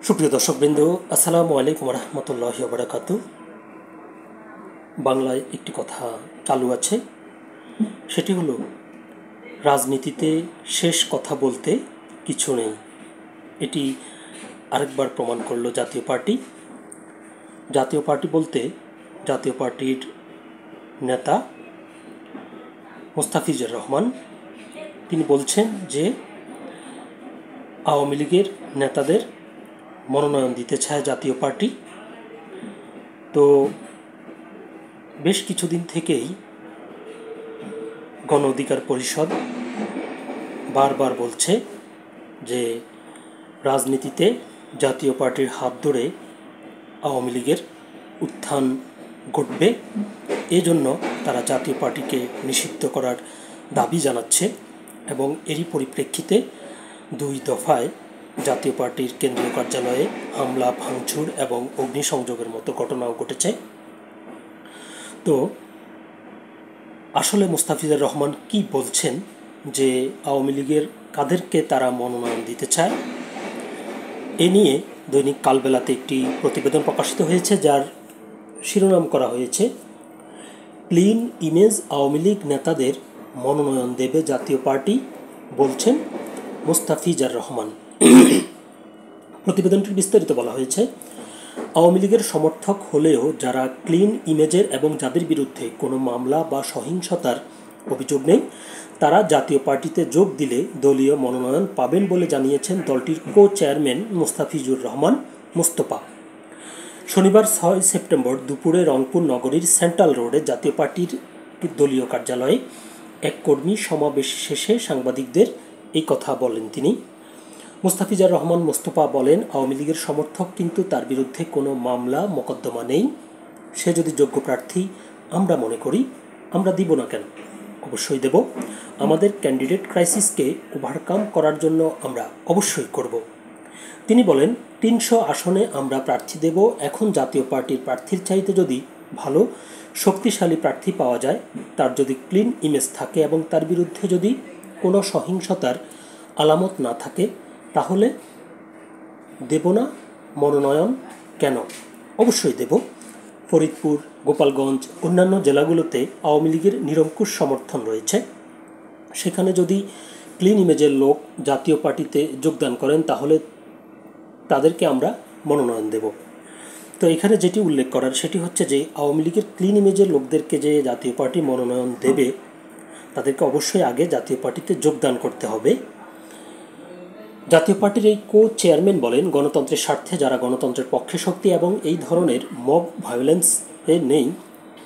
সুপ্রিয় দর্শকবৃন্দ, আসসালামু আলাইকুম রহমতুল্লাহি ওয়া বারাকাতুহু। বাংলায় একটি কথা চালু আছে, সেটি হলো রাজনীতিতে শেষ কথা বলতে কিছু নেই। এটি আরেকবার প্রমাণ করলো জাতীয় পার্টি। জাতীয় পার্টি বলতে জাতীয় পার্টির নেতা মোস্তাফিজুর রহমান তিনি বলছেন যে আওয়ামী লীগের নেতাদের মনোনয়ন দিতে চায় জাতীয় পার্টি। তো বেশ কিছুদিন থেকেই গণ অধিকার পরিষদ বারবার বলছে যে রাজনীতিতে জাতীয় পার্টির হাত ধরে আওয়ামী লীগের উত্থান ঘটবে, এজন্য তারা জাতীয় পার্টিকে নিষিদ্ধ করার দাবি জানাচ্ছে। এবং এরই পরিপ্রেক্ষিতে 2 দফায় জাতীয় পার্টির কেন্দ্রীয় কার্যালয়ে হামলা, ভাঙচুর এবং অগ্নিসংযোগের মতো ঘটনাও ঘটেছে। তো আসলে মোস্তাফিজুর রহমান কি বলছেন যে আওয়ামী লীগের কাদেরকে তারা মনোনয়ন দিতে চায়, এ নিয়ে দৈনিক কালবেলাতে একটি প্রতিবেদন প্রকাশিত হয়েছে, যার শিরোনাম করা হয়েছে ক্লিন ইমেজ আওয়ামী লীগ নেতাদের মনোনয়ন দেবে জাতীয় পার্টি, বলছেন মোস্তাফিজুর রহমান। প্রতিবেদনটির বিস্তারিত বলা হয়েছে, আওয়ামী লীগের সমর্থক হলেও যারা ক্লিন ইমেজের এবং যাদের বিরুদ্ধে কোনো মামলা বা সহিংসতার অভিযোগ নেই, তারা জাতীয় পার্টিতে যোগ দিলে দলীয় মনোনয়ন পাবেন বলে জানিয়েছেন দলটির চেয়ারম্যান মোস্তাফিজুর রহমান মোস্তফা। শনিবার 6 সেপ্টেম্বর দুপুরে রংপুর নগরীর সেন্ট্রাল রোডে জাতীয় পার্টির দলীয় কার্যালয়ে এক কর্মী সমাবেশ শেষে সাংবাদিকদের এই কথা বলেন তিনি। মোস্তাফিজুর রহমান মোস্তফা বলেন, আওয়ামী লীগের সমর্থক, কিন্তু তার বিরুদ্ধে কোনো মামলা মোকদ্দমা নেই। সে যদি যোগ্য প্রার্থী আমরা মনে করি, আমরা দিব না কেন? অবশ্যই দেব। আমাদের ক্যান্ডিডেট ক্রাইসিসকে ওভারকাম করার জন্য আমরা অবশ্যই করব। তিনি বলেন, 300 আসনে আমরা প্রার্থী দেব। এখন জাতীয় পার্টির প্রার্থীর চাইতে যদি ভালো শক্তিশালী প্রার্থী পাওয়া যায়, তার যদি ক্লিন ইমেজ থাকে এবং তার বিরুদ্ধে যদি কোনো সহিংসতার আলামত না থাকে, তাহলে দেব না মনোনয়ন কেন? অবশ্যই দেব। ফরিদপুর, গোপালগঞ্জ, অন্যান্য জেলাগুলোতে আওয়ামী লীগের নিরঙ্কুশ সমর্থন রয়েছে। সেখানে যদি ক্লিন ইমেজের লোক জাতীয় পার্টিতে যোগদান করেন, তাহলে তাদেরকে আমরা মনোনয়ন দেব। তো এখানে যেটি উল্লেখ করার সেটি হচ্ছে যে আওয়ামী লীগের ক্লিন ইমেজের লোকদেরকে যে জাতীয় পার্টি মনোনয়ন দেবে, তাদেরকে অবশ্যই আগে জাতীয় পার্টিতে যোগদান করতে হবে। জাতীয় পার্টির এই চেয়ারম্যান বলেন, গণতন্ত্রের স্বার্থে যারা গণতন্ত্রের পক্ষে শক্তি এবং এই ধরনের মব ভায়োলেন্সে নেই,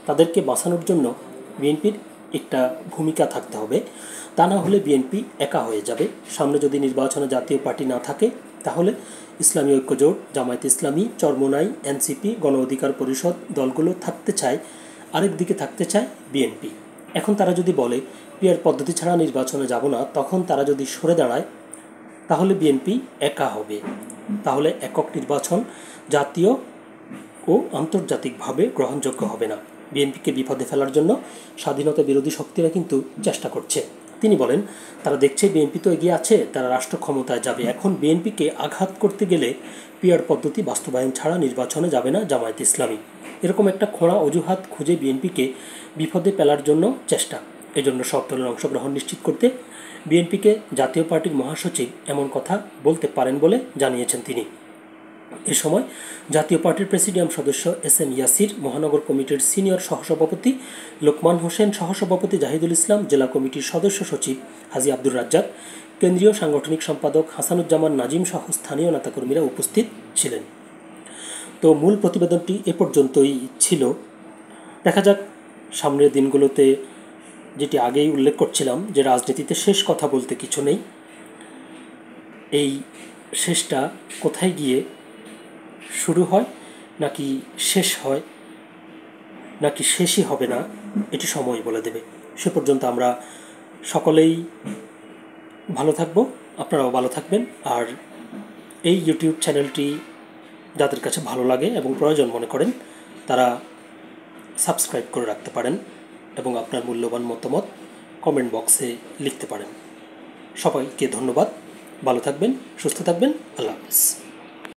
তাদেরকে বাঁচানোর জন্য বিএনপির একটা ভূমিকা থাকতে হবে। তা না হলে বিএনপি একা হয়ে যাবে। সামনে যদি নির্বাচনে জাতীয় পার্টি না থাকে, তাহলে ইসলামী ঐক্যজোট, জামায়াতে ইসলামী, চরমোনাই, এনসিপি, গণ অধিকার পরিষদ দলগুলো থাকতে চায়, আরেক দিকে থাকতে চায় বিএনপি। এখন তারা যদি বলে পিআর পদ্ধতি ছাড়া নির্বাচনে যাব না, তখন তারা যদি সরে দাঁড়ায়, তাহলে বিএনপি একা হবে। তাহলে একক নির্বাচন জাতীয় ও আন্তর্জাতিকভাবে গ্রহণযোগ্য হবে না। বিএনপিকে বিপদে ফেলার জন্য স্বাধীনতা বিরোধী শক্তিরা কিন্তু চেষ্টা করছে। তিনি বলেন, তারা দেখছে বিএনপি তো এগিয়ে আছে, তারা রাষ্ট্র ক্ষমতায় যাবে। এখন বিএনপিকে আঘাত করতে গেলে পিআর পদ্ধতি বাস্তবায়ন ছাড়া নির্বাচনে যাবে না জামায়াতে ইসলামী। এরকম একটা খোঁড়া অজুহাত খুঁজে বিএনপিকে বিপদে ফেলার জন্য চেষ্টা। এজন্য সব দলের অংশগ্রহণ নিশ্চিত করতে বিএনপিকে জাতীয় পার্টির মহাসচিব এমন কথা বলতে পারেন বলে জানিয়েছেন তিনি। এ সময় জাতীয় পার্টির প্রেসিডিয়াম সদস্য এস.এম. ইয়াসির, মহানগর কমিটির সিনিয়র সহসভাপতি লোকমান হোসেন, সহসভাপতি জাহিদুল ইসলাম, জেলা কমিটির সদস্য সচিব হাজী আব্দুর রাজ্জাক, কেন্দ্রীয় সাংগঠনিক সম্পাদক হাসানুজ্জামান নাজিম সহ স্থানীয় নেতাকর্মীরা উপস্থিত ছিলেন। তো মূল প্রতিবেদনটি এ পর্যন্তই ছিল। দেখা যাক সামনের দিনগুলোতে, যেটি আগেই উল্লেখ করছিলাম যে রাজনীতিতে শেষ কথা বলতে কিছু নেই, এই শেষটা কোথায় গিয়ে শুরু হয়, নাকি শেষ হয়, নাকি শেষই হবে না, এটি সময় বলে দেবে। সে পর্যন্ত আমরা সকলেই ভালো থাকব, আপনারাও ভালো থাকবেন। আর এই ইউটিউব চ্যানেলটি যাদের কাছে ভালো লাগে এবং প্রয়োজন মনে করেন, তারা সাবস্ক্রাইব করে রাখতে পারেন এবং আপনার মূল্যবান মতামত কমেন্ট বক্সে লিখতে পারেন। সবাইকে ধন্যবাদ। ভালো থাকবেন, সুস্থ থাকবেন। আল্লাহ হাফেজ।